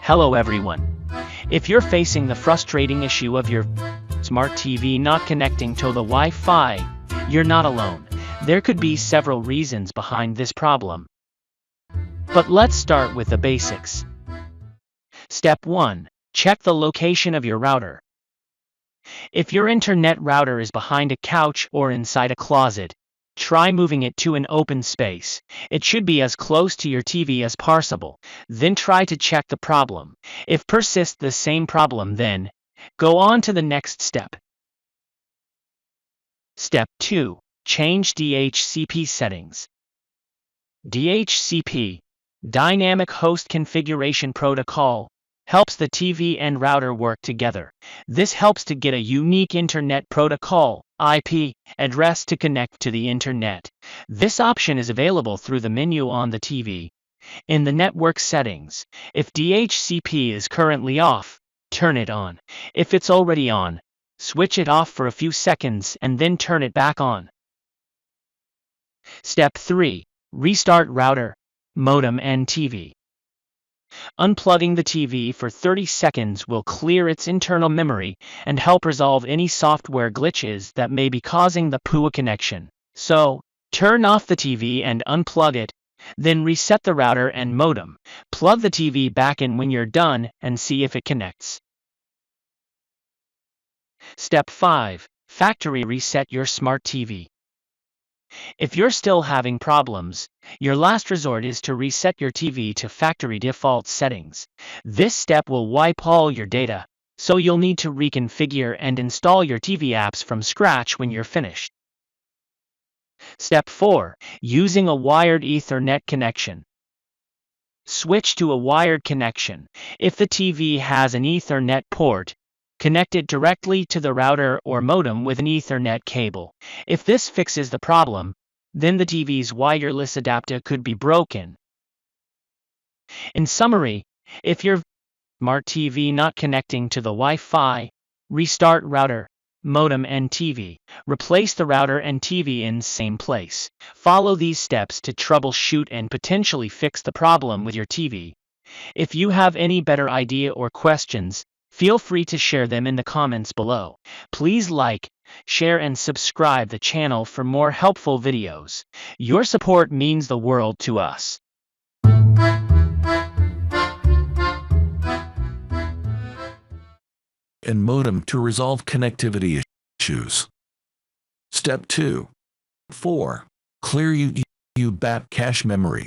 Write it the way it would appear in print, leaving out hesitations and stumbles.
Hello everyone. If you're facing the frustrating issue of your smart TV not connecting to the Wi-Fi, you're not alone. There could be several reasons behind this problem. But let's start with the basics. Step 1. Check the location of your router. If your internet router is behind a couch or inside a closet, try moving it to an open space. It should be as close to your TV as possible. Then try to check the problem. If persists the same problem, then go on to the next step. Step 2. Change DHCP settings. DHCP, Dynamic Host Configuration Protocol, helps the TV and router work together. This helps to get a unique Internet Protocol (IP) address to connect to the Internet. This option is available through the menu on the TV. In the network settings, if DHCP is currently off, turn it on. If it's already on, switch it off for a few seconds and then turn it back on. Step 3. Restart router, modem and TV. Unplugging the TV for 30 seconds will clear its internal memory and help resolve any software glitches that may be causing the poor connection. So, turn off the TV and unplug it, then reset the router and modem. Plug the TV back in when you're done and see if it connects. Step 5. Factory reset your smart TV. If you're still having problems, your last resort is to reset your TV to factory default settings. This step will wipe all your data, so you'll need to reconfigure and install your TV apps from scratch when you're finished. Step 4. Using a wired Ethernet connection. Switch to a wired connection. If the TV has an Ethernet port, connect it directly to the router or modem with an Ethernet cable. If this fixes the problem, then the TV's wireless adapter could be broken. In summary, if your smart TV not connecting to the Wi-Fi, restart router, modem and TV. Replace the router and TV in same place. Follow these steps to troubleshoot and potentially fix the problem with your TV. If you have any better idea or questions, feel free to share them in the comments below. Please like, share and subscribe the channel for more helpful videos. Your support means the world to us. And modem to resolve connectivity issues. Step 2. 4. Clear UBAP cache memory.